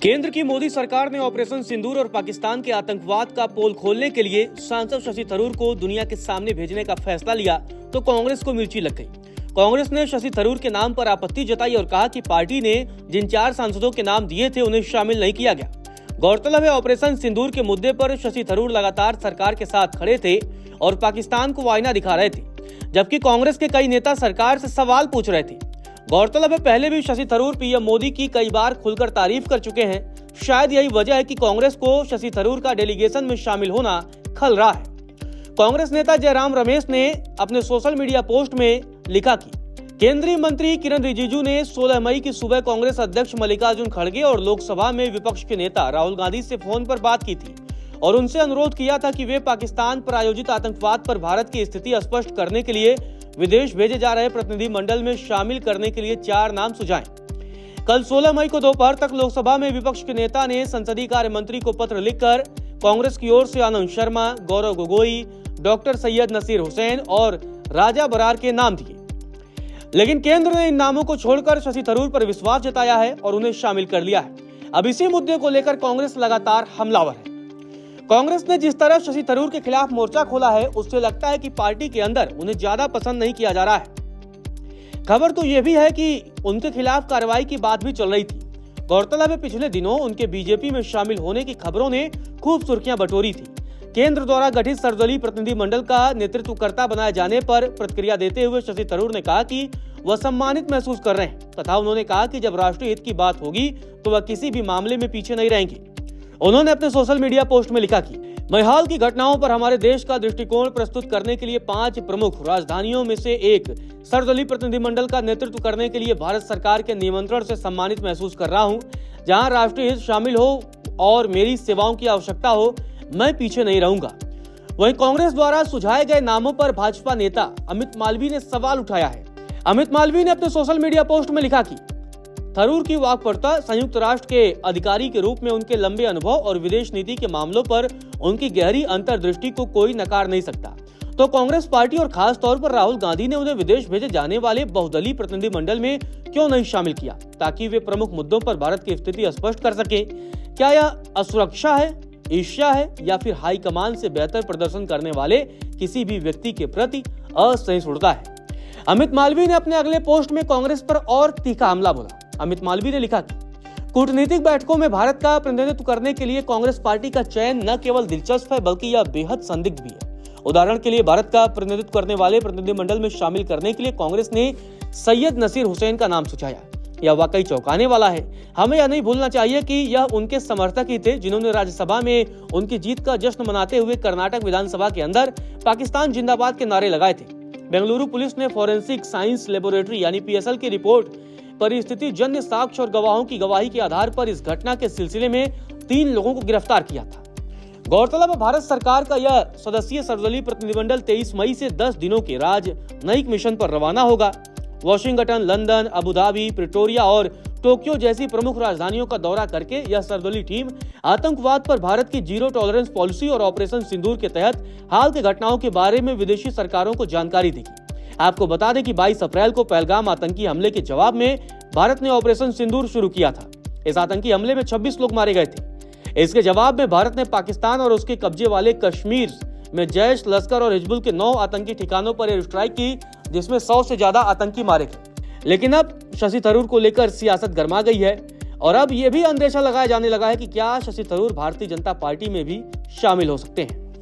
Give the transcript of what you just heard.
केंद्र की मोदी सरकार ने ऑपरेशन सिंदूर और पाकिस्तान के आतंकवाद का पोल खोलने के लिए सांसद शशि थरूर को दुनिया के सामने भेजने का फैसला लिया तो कांग्रेस को मिर्ची लग गई। कांग्रेस ने शशि थरूर के नाम पर आपत्ति जताई और कहा कि पार्टी ने जिन 4 सांसदों के नाम दिए थे उन्हें शामिल नहीं किया गया। गौरतलब है, ऑपरेशन सिंदूर के मुद्दे पर शशि थरूर लगातार सरकार के साथ खड़े थे और पाकिस्तान को आईना दिखा रहे थे, जबकि कांग्रेस के कई नेता सरकार से सवाल पूछ रहे थे। गौरतलब है, पहले भी शशि थरूर पीएम मोदी की कई बार खुलकर तारीफ कर चुके हैं। शायद यही वजह है कि कांग्रेस को शशि थरूर का डेलीगेशन में शामिल होना खल रहा है। कांग्रेस नेता जयराम रमेश ने अपने सोशल मीडिया पोस्ट में लिखा कि केंद्रीय मंत्री किरण रिजिजू ने 16 मई की सुबह कांग्रेस अध्यक्ष मल्लिकार्जुन खड़गे और लोकसभा में विपक्ष के नेता राहुल गांधी से फोन पर बात की थी और उनसे अनुरोध किया था कि वे पाकिस्तान पर आयोजित आतंकवाद पर भारत की स्थिति स्पष्ट करने के लिए विदेश भेजे जा रहे प्रतिनिधि मंडल में शामिल करने के लिए 4 नाम सुझाएं। कल 16 मई को दोपहर तक लोकसभा में विपक्ष के नेता ने संसदीय कार्य मंत्री को पत्र लिखकर कांग्रेस की ओर से आनंद शर्मा, गौरव गोगोई, डॉक्टर सैयद नसीर हुसैन और राजा बरार के नाम दिए, लेकिन केंद्र ने इन नामों को छोड़कर शशि थरूर पर विश्वास जताया है और उन्हें शामिल कर लिया है। अब इसी मुद्दे को लेकर कांग्रेस लगातार हमलावर है। कांग्रेस ने जिस तरह शशि थरूर के खिलाफ मोर्चा खोला है, उससे लगता है कि पार्टी के अंदर उन्हें ज्यादा पसंद नहीं किया जा रहा है। खबर तो यह भी है कि उनके खिलाफ कार्रवाई की बात भी चल रही थी। गौरतलब है, पिछले दिनों उनके बीजेपी में शामिल होने की खबरों ने खूब सुर्खियां बटोरी थी। केंद्र द्वारा गठित सर्वदलीय प्रतिनिधि मंडल का नेतृत्वकर्ता बनाए जाने पर प्रतिक्रिया देते हुए शशि थरूर ने कहा कि वह सम्मानित महसूस कर रहे हैं तथा उन्होंने कहा कि जब राष्ट्रीय हित की बात होगी तो वह किसी भी मामले में पीछे नहीं रहेंगे। उन्होंने अपने सोशल मीडिया पोस्ट में लिखा कि मैं हाल की घटनाओं पर हमारे देश का दृष्टिकोण प्रस्तुत करने के लिए 5 प्रमुख राजधानियों में से एक सर्वदलीय प्रतिनिधिमंडल का नेतृत्व करने के लिए भारत सरकार के निमंत्रण से सम्मानित महसूस कर रहा हूं। जहां राष्ट्रीय हित शामिल हो और मेरी सेवाओं की आवश्यकता हो, मैं पीछे नहीं रहूंगा। वहीं कांग्रेस द्वारा सुझाए गए नामों पर भाजपा नेता अमित मालवीय ने सवाल उठाया है। अमित मालवीय ने अपने सोशल मीडिया पोस्ट में लिखा कि थरूर की वाकपटुता, संयुक्त राष्ट्र के अधिकारी के रूप में उनके लंबे अनुभव और विदेश नीति के मामलों पर उनकी गहरी अंतर्दृष्टि को कोई नकार नहीं सकता। तो कांग्रेस पार्टी और खास तौर पर राहुल गांधी ने उन्हें विदेश भेजे जाने वाले बहुदलीय प्रतिनिधि मंडल में क्यों नहीं शामिल किया, ताकि वे प्रमुख मुद्दों पर भारत की स्थिति स्पष्ट कर सके। क्या यह असुरक्षा है, ईर्ष्या है या फिर हाईकमान से बेहतर प्रदर्शन करने वाले किसी भी व्यक्ति के प्रति असहिष्णुता है? अमित मालवीय ने अपने अगले पोस्ट में कांग्रेस पर और तीखा हमला बोला। अमित मालवीय ने लिखा कि कूटनीतिक बैठकों में भारत का प्रतिनिधित्व करने के लिए कांग्रेस पार्टी का चयन न केवल दिलचस्प है बल्कि यह बेहद संदिग्ध भी है। उदाहरण के लिए भारत का प्रतिनिधित्व करने वाले प्रतिनिधिमंडल में शामिल करने के लिए कांग्रेस ने सैयद नसीर हुसैन का नाम सुझाया। यह वाकई चौंकाने वाला है। हमें यह नहीं भूलना चाहिए कि यह उनके समर्थक ही थे जिन्होंने राज्यसभा में उनकी जीत का जश्न मनाते हुए कर्नाटक विधानसभा के अंदर पाकिस्तान जिंदाबाद के नारे लगाए थे। बेंगलुरु पुलिस ने फॉरेंसिक साइंस लेबोरेटरी यानी PSL की रिपोर्ट परिस्थिति जन्य साक्ष्य और गवाहों की गवाही के आधार पर इस घटना के सिलसिले में 3 लोगों को गिरफ्तार किया था। गौरतलब है, भारत सरकार का यह सदस्यीय सर्वदलीय प्रतिनिधिमंडल 23 मई से 10 दिनों के राजनयिक मिशन पर रवाना होगा। Washington, London, Abu Dhabi, Pretoria और टोक्यो जैसी प्रमुख राजधानियों का दौरा करके यह सर्वदलीय टीम आतंकवाद पर भारत की जीरो टॉलरेंस पॉलिसी और ऑपरेशन सिंदूर के तहत हाल के घटनाओं के बारे में विदेशी सरकारों को जानकारी देगी। आपको बता दें कि 22 अप्रैल को पहलगाम आतंकी हमले के जवाब में भारत ने ऑपरेशन सिंदूर शुरू किया था। इस आतंकी हमले में 26 लोग मारे गए थे। इसके जवाब में भारत ने पाकिस्तान और उसके कब्जे वाले कश्मीर में जैश, लश्कर और हिजबुल के 9 आतंकी ठिकानों पर एयर स्ट्राइक की, जिसमें 100 से ज्यादा आतंकी मारे गए। लेकिन अब शशि थरूर को लेकर सियासत गर्मा गई है और अब यह भी अंदेशा लगाया जाने लगा है कि क्या शशि थरूर भारतीय जनता पार्टी में भी शामिल हो सकते हैं।